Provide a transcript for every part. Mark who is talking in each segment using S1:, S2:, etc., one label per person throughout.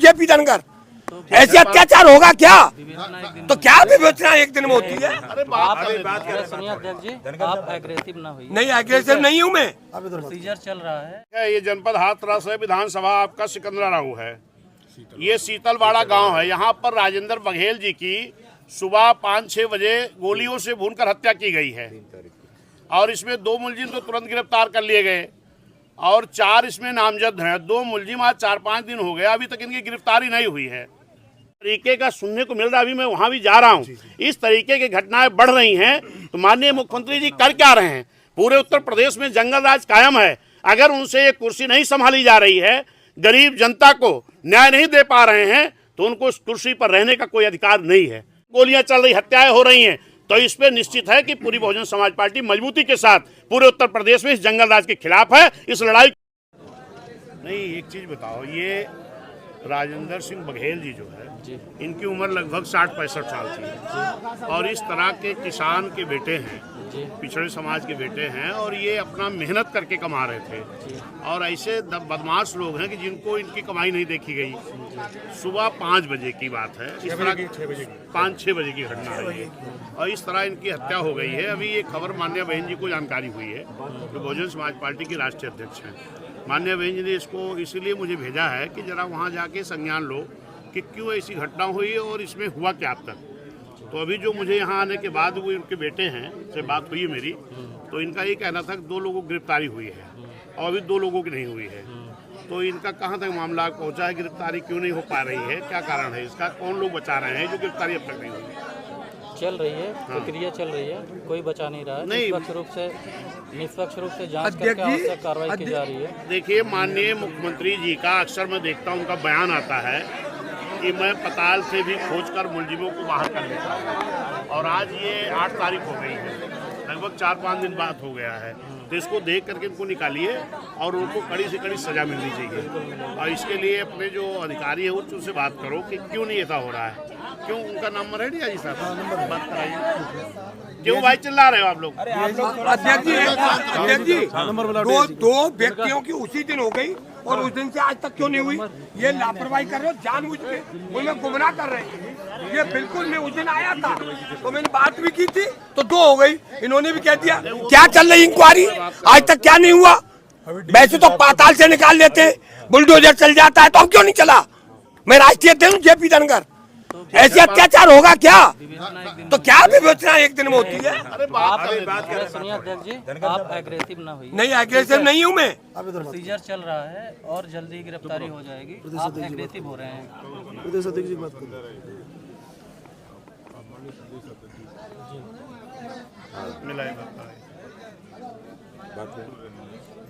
S1: JP Dhangar. ऐसे अत्याचार होगा क्या? तो क्या विवेचना एक दिन में होती है?
S2: सुनिए अध्यक्ष जी, आप एग्रेसिव ना होइए।
S1: नहीं, एग्रेसिव नहीं हूँ मैं।
S2: प्रोसीजर चल रहा है।
S3: ये जनपद हाथरस है, विधानसभा आपका सिकंदराबाद है। ये शीतलवाड़ा गांव है। यहाँ पर राजेंद्र बघेल जी की सुबह 5-6 बजे गोलियों से भूनकर हत्या की गई है और इसमें 2 मुलजिम तो तुरंत गिरफ्तार कर लिए गए और 4 इसमें नामजद हैं। 2 मुलजिम आज 4-5 दिन हो गए, अभी तक इनकी गिरफ्तारी नहीं हुई है। तरीके का सुनने को मिल रहा है, अभी मैं वहाँ भी जा रहा हूँ। इस तरीके की घटनाएं बढ़ रही हैं तो माननीय मुख्यमंत्री जी कर क्या रहे हैं? पूरे उत्तर प्रदेश में जंगल राज कायम है। अगर उनसे ये कुर्सी नहीं संभाली जा रही है, गरीब जनता को न्याय नहीं दे पा रहे हैं, तो उनको उस कुर्सी पर रहने का कोई अधिकार नहीं है। गोलियां चल रही, हत्याएं हो रही हैं, तो इस पे निश्चित है कि पूरी बहुजन समाज पार्टी मजबूती के साथ पूरे उत्तर प्रदेश में इस जंगल राज के खिलाफ है। इस लड़ाई नहीं, एक चीज बताओ, ये राजेंद्र सिंह बघेल जी जो है, इनकी उम्र लगभग 60-65 साल थी और इस तरह के किसान के बेटे हैं, पिछड़े समाज के बेटे हैं और ये अपना मेहनत करके कमा रहे थे और ऐसे बदमाश लोग हैं कि जिनको इनकी कमाई नहीं देखी गई। सुबह 5 बजे की बात है, इस तरह 5-6 बजे की घटना है ये और इस तरह इनकी हत्या हो गई है। अभी ये खबर माननीय बहन जी को जानकारी हुई है, जो बहुजन समाज पार्टी की राष्ट्रीय अध्यक्ष हैं। माननीय बहन जी ने इसको इसीलिए मुझे भेजा है कि जरा वहाँ जाके संज्ञान लो कि क्यों ऐसी घटना हुई और इसमें हुआ क्या अब तक। तो अभी जो मुझे यहाँ आने के बाद वो उनके बेटे हैं से बात हुई है मेरी, तो इनका ये कहना था कि 2 लोगों की गिरफ्तारी हुई है और अभी 2 लोगों की नहीं हुई है। तो इनका कहाँ तक मामला पहुँचा है, गिरफ्तारी क्यों नहीं हो पा रही है, क्या कारण है इसका, कौन लोग बचा रहे हैं जो गिरफ्तारी अब तक नहीं हुई?
S2: चल रही है, प्रक्रिया चल रही है, कोई बचा नहीं रहा है। निष्पक्ष रूप से जांच करके आवश्यक कार्रवाई की जा रही है।
S3: देखिए, माननीय मुख्यमंत्री जी का अक्सर मैं देखता हूँ, उनका बयान आता है कि मैं पताल से भी खोजकर मुलजिमों को बाहर कर लेता हूँ और आज ये 8 तारीख हो गई है, लगभग 4-5 दिन बाद हो गया है। तो इसको देख करके इनको निकालिए और उनको कड़ी से कड़ी सजा मिलनी चाहिए और इसके लिए अपने जो अधिकारी है उनसे बात करो कि क्यों नहीं ऐसा हो रहा है। क्यों, उनका नंबर है डिया जी साहब, बात कराइए। क्यों भाई चिल्ला रहे हो आप लोग?
S1: अध्यक्ष जी, 2 व्यक्तियों की उसी दिन हो गई और उस दिन से आज तक क्यों नहीं हुई? ये लापरवाही कर रहे हो, जानबूझ के उन्हें गुमराह कर रहे हैं। ये बिल्कुल, मैं उस दिन आया था तो मैंने बात भी की थी, तो 2 हो गई, इन्होंने भी कह दिया। क्या चल रही इंक्वायरी, आज तक क्या नहीं हुआ? वैसे तो पाताल से निकाल लेते, बुलडोजर चल जाता है, तो हम क्यों नहीं चला? मैं राष्ट्रीय अध्यक्ष हूँ जेपी धनगर। ऐसे अत्याचार होगा क्या? तो क्या विवेचना एक दिन में होती है?
S2: सुनिए अध्यक्ष जी, आप एग्रेसिव ना होइए।
S1: नहीं, एग्रेसिव नहीं हूँ मैं।
S2: प्रोसीजर चल रहा है और जल्दी गिरफ्तारी हो जाएगी। आप एग्रेसिव हो रहे हैं।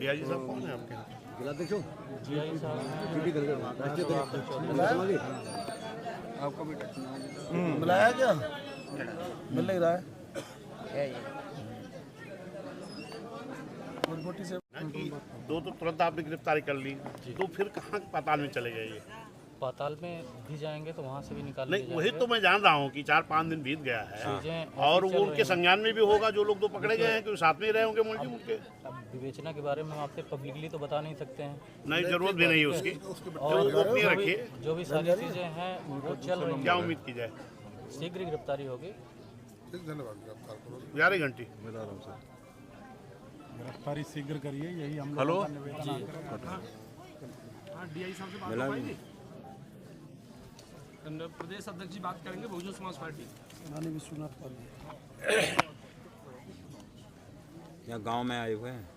S3: जी साहब कौन है आपके?
S4: आपका भी बुलाया क्या? मिल नहीं रहा है। से
S3: 2 तो तुरंत आपने गिरफ्तारी कर ली, तो फिर कहाँ पाताल में चले गए?
S2: पाताल में भी जाएंगे तो वहाँ से भी निकाल
S3: नहीं, वही तो मैं जान रहा हूँ कि 4-5 दिन बीत गया है और वो उनके संज्ञान में भी होगा। जो लोग 2 पकड़े गए हैं, क्यों साथ में ही रहे होंगे मुलजिम उनके?
S2: अब विवेचना के बारे में हम आपसे पब्लिकली तो बता नहीं सकते हैं।
S3: नहीं, जरूरत भी नहीं है उसकी,
S2: और
S3: गोपनीय रखिए।
S2: जो भी सारी चीजें हैं वो चल रही हैं।
S3: क्या उम्मीद की जाए?
S2: शीघ्र गिरफ्तारी होगी।
S4: धन्यवाद।
S3: 11 घंटे
S5: गिरफ्तारी शीघ्र करिए, यही हम
S3: हेलो
S6: डीआई साहब से बात हो पाएगी? प्रदेश अध्यक्ष जी बात करेंगे बहुजन समाज पार्टी।
S7: यहाँ गांव में आए हुए हैं।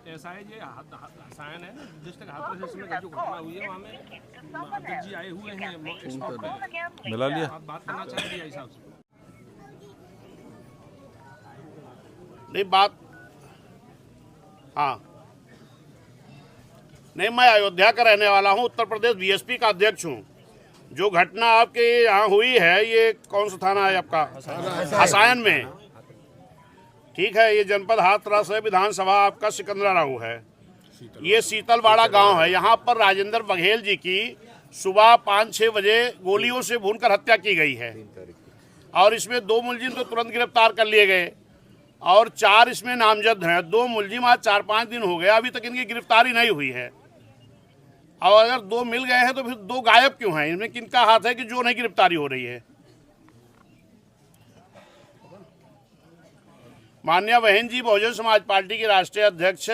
S6: ऐसा है, ये हसायन है डिस्ट्रिक्ट हाथरस में जो घटना हुई है, वहाँ में अध्यक्ष जी आए हुए हैं स्पॉट पे।
S7: मिला लिया,
S6: आप बात करना चाहेंगे डीआई साहब से?
S3: नहीं बात, हाँ नहीं, मैं अयोध्या का रहने वाला हूँ, उत्तर प्रदेश बीएसपी का अध्यक्ष हूँ। जो घटना आपके यहाँ हुई है, ये कौन सा थाना है आपका? हसायन में। ठीक है, ये जनपद हाथरस है, विधानसभा आपका सिकंदराबाद है। ये शीतलवाड़ा गांव है। यहाँ पर राजेंद्र बघेल जी की सुबह 5-6 बजे गोलियों से भूनकर हत्या की गई है और इसमें 2 मुलजिम तो तुरंत गिरफ्तार कर लिए गए और 4 इसमें नामजद हैं। 2 मुलजिम आज 4-5 दिन हो गए, अभी तक इनकी गिरफ्तारी नहीं हुई है। और अगर 2 मिल गए हैं तो फिर 2 गायब क्यों हैं? इनमें किनका हाथ है कि जो नहीं गिरफ्तारी हो रही है? माननीय बहन जी बहुजन समाज पार्टी के राष्ट्रीय अध्यक्ष,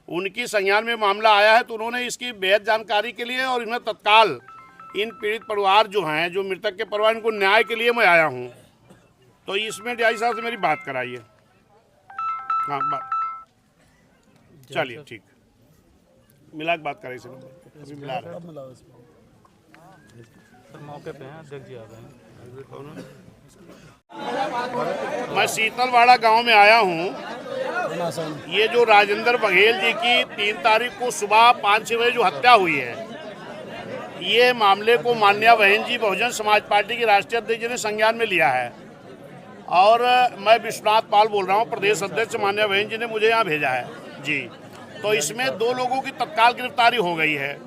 S3: उनकी संज्ञान में मामला आया है तो उन्होंने इसकी बेहद जानकारी के लिए और इन्हें तत्काल इन पीड़ित परिवार जो हैं, जो मृतक के परिवार, इनको न्याय के लिए मैं आया हूं, तो इसमें डीआई साहब से मेरी बात कराइए। हाँ, चलिए ठीक, मिला के बात कराइए सर, अभी मिला रहे हैं।
S2: सर मौके पे हैं, अध्यक्ष जी आ गए हैं।
S3: मैं शीतलवाड़ा गांव में आया हूं। ये जो राजेंद्र बघेल जी की 3 तारीख को सुबह 5-6 बजे जो हत्या हुई है, ये मामले को माननीय बहन जी बहुजन समाज पार्टी के राष्ट्रीय अध्यक्ष जी ने संज्ञान में लिया है और मैं विश्वनाथ पाल बोल रहा हूँ, प्रदेश अध्यक्ष। माननीय बहन जी ने मुझे यहाँ भेजा है जी। तो इसमें 2 लोगों की तत्काल गिरफ्तारी हो गई है,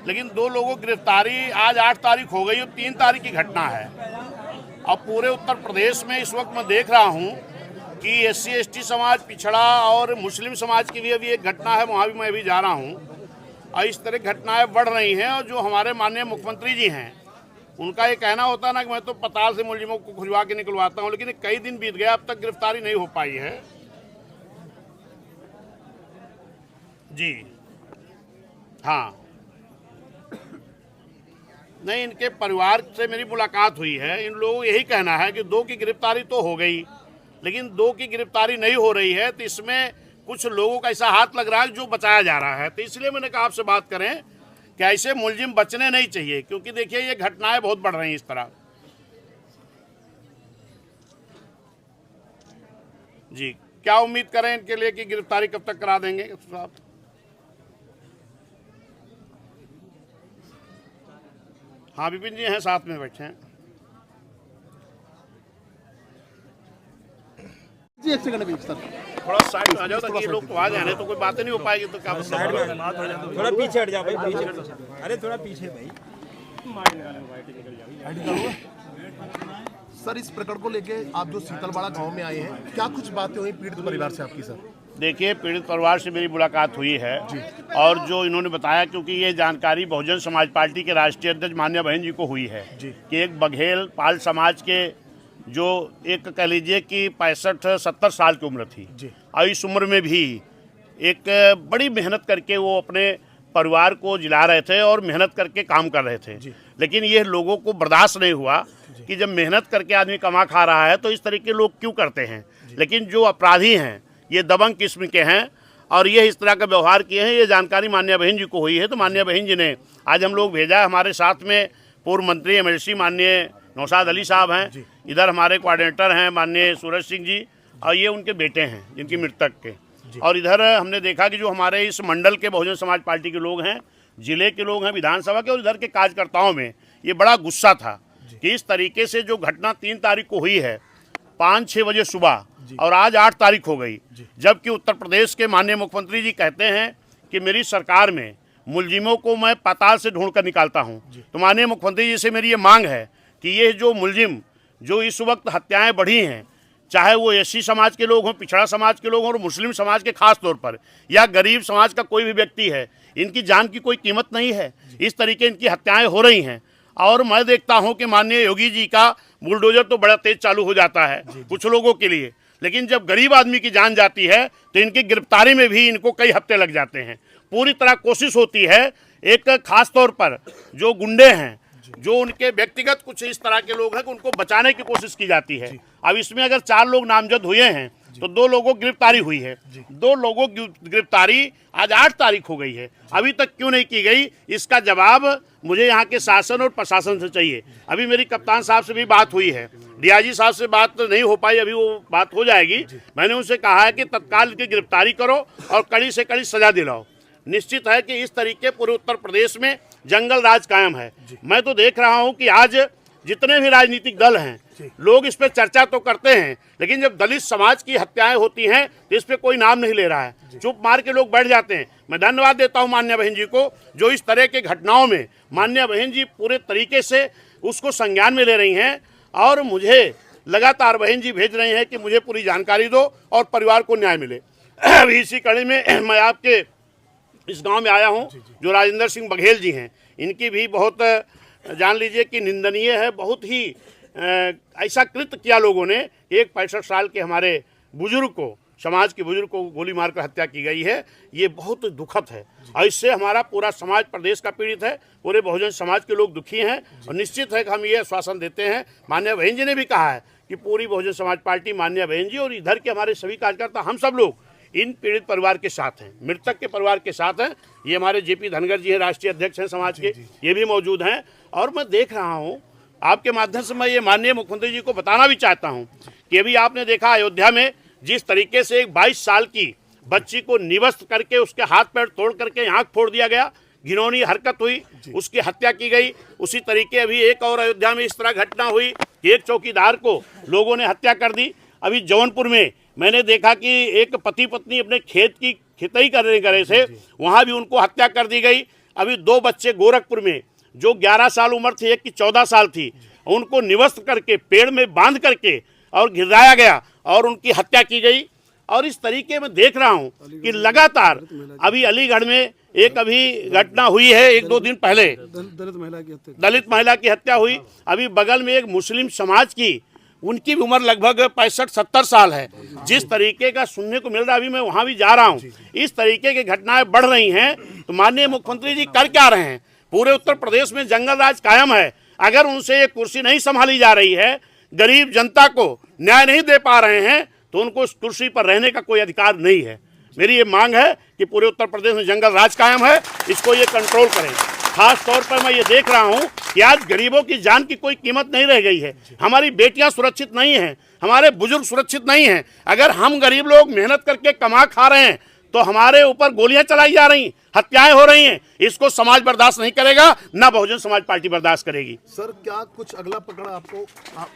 S3: लेकिन 2 लोगों की गिरफ्तारी आज 8 तारीख हो गई और 3 तारीख की घटना है। अब पूरे उत्तर प्रदेश में इस वक्त मैं देख रहा हूँ कि SC/ST समाज, पिछड़ा और मुस्लिम समाज की भी अभी एक घटना है, वहाँ भी मैं अभी जा रहा हूँ और इस तरह घटनाएं बढ़ रही हैं। और जो हमारे माननीय मुख्यमंत्री जी हैं, उनका ये कहना होता है ना कि मैं तो पताल से मुलजिमों को खुजवा के निकलवाता हूँ, लेकिन कई दिन बीत गया, अब तक गिरफ्तारी नहीं हो पाई है जी। हाँ, नहीं, इनके परिवार से मेरी मुलाकात हुई है। इन लोगों को यही कहना है कि 2 की गिरफ्तारी तो हो गई, लेकिन 2 की गिरफ्तारी नहीं हो रही है, तो इसमें कुछ लोगों का ऐसा हाथ लग रहा है जो बचाया जा रहा है। तो इसलिए मैंने कहा आपसे बात करें कि ऐसे मुलजिम बचने नहीं चाहिए, क्योंकि देखिए ये घटनाएं बहुत बढ़ रही हैं इस तरह जी। क्या उम्मीद करें इनके लिए कि गिरफ्तारी कब तक करा देंगे साहब? हाँ, विपिन जी हैं, साथ में बैठे हैं
S4: जी। 1 सेकंड अभी सर,
S3: थोड़ा साइड में आ जाओ ताकि ये लोग तो आ जाए, नहीं तो कोई बातें नहीं हो पाएगी। तो क्या साइड में बात हो जाए,
S7: थोड़ा पीछे हट जाओ भाई, पीछे। अरे थोड़ा पीछे भाई।
S4: सर इस प्रकरण को लेके आप जो शीतलवाड़ा गांव में आए हैं, क्या कुछ बातें हुई पीड़ित परिवार से आपकी? सर
S3: देखिए, पीड़ित परिवार से मेरी मुलाकात हुई है और जो इन्होंने बताया, क्योंकि ये जानकारी बहुजन समाज पार्टी के राष्ट्रीय अध्यक्ष माननीय बहन जी को हुई है कि एक बघेल पाल समाज के जो एक कह लीजिए कि 65-70 साल की उम्र थी और इस उम्र में भी एक बड़ी मेहनत करके वो अपने परिवार को जिला रहे थे और मेहनत करके काम कर रहे थे। लेकिन ये लोगों को बर्दाश्त नहीं हुआ कि जब मेहनत करके आदमी कमा खा रहा है तो इस तरह के लोग क्यों करते हैं। लेकिन जो अपराधी हैं ये दबंग किस्म के हैं और ये इस तरह का व्यवहार किए हैं। ये जानकारी माननीय बहन जी को हुई है, तो माननीय बहन जी ने आज हम लोग भेजा। हमारे साथ में पूर्व मंत्री MLC माननीय नौशाद अली साहब हैं, इधर हमारे कोऑर्डिनेटर हैं माननीय सूरज सिंह जी और ये उनके बेटे हैं जिनकी मृतक के। और इधर हमने देखा कि जो हमारे इस मंडल के बहुजन समाज पार्टी के लोग हैं, जिले के लोग हैं, विधानसभा के, और इधर के कार्यकर्ताओं में ये बड़ा गुस्सा था कि इस तरीके से जो घटना 3 तारीख को हुई है 5-6 बजे सुबह और आज 8 तारीख हो गई, जबकि उत्तर प्रदेश के माननीय मुख्यमंत्री जी कहते हैं कि मेरी सरकार में मुलजिमों को मैं पाताल से ढूंढ कर निकालता हूं। तो माननीय मुख्यमंत्री जी से मेरी ये मांग है कि ये जो मुलजिम जो इस वक्त हत्याएं बढ़ी हैं, चाहे वो SC समाज के लोग हों, पिछड़ा समाज के लोग हों और मुस्लिम समाज के खास तौर पर, या गरीब समाज का कोई भी व्यक्ति है, इनकी जान की कोई कीमत नहीं है। इस तरीके इनकी हत्याएं हो रही हैं और मैं देखता हूं कि माननीय योगी जी का बुलडोजर तो बड़ा तेज चालू हो जाता है कुछ लोगों के लिए, लेकिन जब गरीब आदमी की जान जाती है तो इनकी गिरफ्तारी में भी इनको कई हफ्ते लग जाते हैं। पूरी तरह कोशिश होती है, एक खास तौर पर जो गुंडे हैं, जो उनके व्यक्तिगत कुछ इस तरह के लोग हैं कि उनको बचाने की कोशिश की जाती है। अब इसमें अगर 4 लोग नामजद हुए हैं तो 2 लोगों की गिरफ्तारी हुई है। 2 लोगों की गिरफ्तारी आज 8 तारीख हो गई है, अभी तक क्यों नहीं की गई, इसका जवाब मुझे यहाँ के शासन और प्रशासन से चाहिए। अभी मेरी कप्तान साहब से भी बात हुई है, DIG साहब से बात नहीं हो पाई, अभी वो बात हो जाएगी। मैंने उनसे कहा है कि तत्काल इनकी गिरफ्तारी करो और कड़ी से कड़ी सजा दिलाओ। निश्चित है कि इस तरीके पूरे उत्तर प्रदेश में जंगल राज कायम है। मैं तो देख रहा हूं कि आज जितने भी राजनीतिक दल हैं, लोग इस पे चर्चा तो करते हैं, लेकिन जब दलित समाज की हत्याएं होती हैं तो इस पे कोई नाम नहीं ले रहा है, चुप मार के लोग बैठ जाते हैं। मैं धन्यवाद देता हूं माननीय बहन जी को, जो इस तरह के घटनाओं में माननीय बहन जी पूरे तरीके से उसको संज्ञान में ले रही हैं और मुझे लगातार बहन जी भेज रहे हैं कि मुझे पूरी जानकारी दो और परिवार को न्याय मिले। अभी इसी कड़ी में मैं आपके इस गांव में आया हूं, जो राजेंद्र सिंह बघेल जी हैं, इनकी भी बहुत जान लीजिए कि निंदनीय है। बहुत ही ऐसा कृत्य किया लोगों ने। एक 65 साल के हमारे बुजुर्ग को, समाज के बुजुर्ग को गोली मारकर हत्या की गई है। ये बहुत दुखद है और इससे हमारा पूरा समाज प्रदेश का पीड़ित है। पूरे बहुजन समाज के लोग दुखी हैं और निश्चित है कि हम ये आश्वासन देते हैं। माननीय बहन जी ने भी कहा है कि पूरी बहुजन समाज पार्टी, माननीय बहन जी और इधर के हमारे सभी कार्यकर्ता, हम सब लोग इन पीड़ित परिवार के साथ हैं, मृतक के परिवार के साथ हैं। ये हमारे जेपी धनगर जी हैं, राष्ट्रीय अध्यक्ष हैं समाज के, ये भी मौजूद हैं। और मैं देख रहा हूँ, आपके माध्यम से मैं ये माननीय मुख्यमंत्री जी को बताना भी चाहता हूँ कि अभी आपने देखा अयोध्या में जिस तरीके से एक 22 साल की बच्ची को निवस्त करके उसके हाथ पैर तोड़ करके आँख फोड़ दिया गया, घिनौनी हरकत हुई, उसकी हत्या की गई। उसी तरीके अभी एक और अयोध्या में इस तरह घटना हुई कि एक चौकीदार को लोगों ने हत्या कर दी। अभी जौनपुर में मैंने देखा कि एक पति पत्नी अपने खेत की खिताई करने गए थे, वहाँ भी उनको हत्या कर दी गई। अभी 2 बच्चे गोरखपुर में, जो 11 साल उम्र थी, एक की 14 साल थी, उनको निवस्त करके पेड़ में बांध करके और गिराया गया और उनकी हत्या की गई। और इस तरीके में देख रहा हूं कि लगातार अभी अलीगढ़ में एक अभी घटना हुई है, 1-2 दिन पहले दलित महिला की हत्या हुई। अभी बगल में एक मुस्लिम समाज की, उनकी भी उम्र लगभग 65-70 साल है। जिस तरीके का सुनने को मिल रहा है, अभी मैं वहां भी जा रहा हूं, इस तरीके की घटनाएं बढ़ रही हैं। तो माननीय मुख्यमंत्री जी कर क्या रहे हैं? पूरे उत्तर प्रदेश में जंगल राज कायम है। अगर उनसे ये कुर्सी नहीं संभाली जा रही है, गरीब जनता को न्याय नहीं दे पा रहे हैं, तो उनको उस कुर्सी पर रहने का कोई अधिकार नहीं है। मेरी ये मांग है कि पूरे उत्तर प्रदेश में जंगल राज कायम है, इसको ये कंट्रोल करें। खास तौर पर मैं ये देख रहा हूँ कि आज गरीबों की जान की कोई कीमत नहीं रह गई है। हमारी बेटियां सुरक्षित नहीं हैं, हमारे बुजुर्ग सुरक्षित नहीं हैं। अगर हम गरीब लोग मेहनत करके कमा खा रहे हैं तो हमारे ऊपर गोलियां चलाई जा रही, हत्याएं हो रही हैं। इसको समाज बर्दाश्त नहीं करेगा, ना बहुजन समाज पार्टी बर्दाश्त करेगी।
S4: सर, क्या कुछ अगला पकड़ आपको,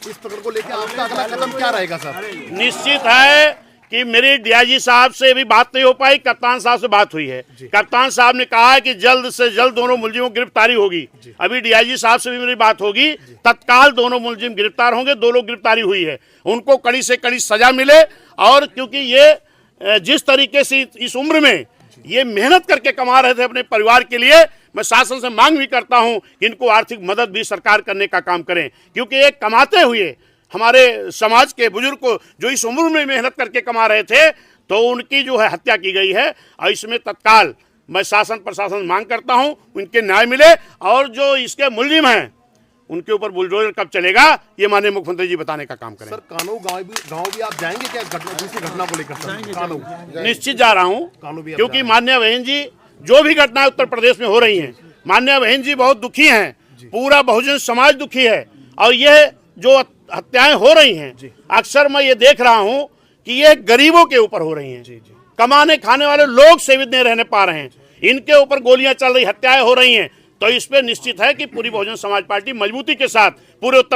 S4: इस पकड़ को लेकर आपका अगला कदम क्या रहेगा सर?
S3: निश्चित है कि मेरी डीआईजी साहब से भी बात नहीं हो पाई, कप्तान साहब से बात हुई है। कप्तान साहब ने कहा है कि जल्द से जल्द दोनों मुलजिमों की गिरफ्तारी होगी। अभी डीआईजी साहब से भी मेरी बात होगी, तत्काल दोनों मुलजिम गिरफ्तार होंगे। 2 लोग गिरफ्तारी हुई है, उनको कड़ी से कड़ी सजा मिले। और क्योंकि ये जिस तरीके से इस उम्र में ये मेहनत करके कमा रहे थे अपने परिवार के लिए, मैं शासन से मांग भी करता हूं कि इनको आर्थिक मदद भी सरकार करने का काम करें। क्योंकि एक कमाते हुए हमारे समाज के बुजुर्ग को, जो इस उम्र में मेहनत करके कमा रहे थे, तो उनकी जो है हत्या की गई है। और इसमें तत्काल मैं शासन प्रशासन मांग करता हूं उनके न्याय मिले। और जो इसके मुलजिम हैं उनके ऊपर बुलडोजर कब चलेगा, ये माननीय मुख्यमंत्री जी बताने का काम करें।
S4: सर, कानू गांव भी आप जाएंगे क्या दूसरी घटना को लेकर? कानू
S3: निश्चित जा रहा हूँ, क्योंकि माननीय बहन जी जो भी घटनाएं उत्तर प्रदेश में हो रही हैं, माननीय बहन जी बहुत दुखी हैं, पूरा बहुजन समाज दुखी है। और ये जो हत्याएं हो रही हैं, अक्सर मैं ये देख रहा हूं कि ये गरीबों के ऊपर हो रही हैं। कमाने खाने वाले लोग सेवित नहीं रहने पा रहे हैं, इनके ऊपर गोलियां चल रही, हत्याएं हो रही हैं। तो इस पे निश्चित है कि पूरी बहुजन समाज पार्टी मजबूती के साथ पूरे उत्तर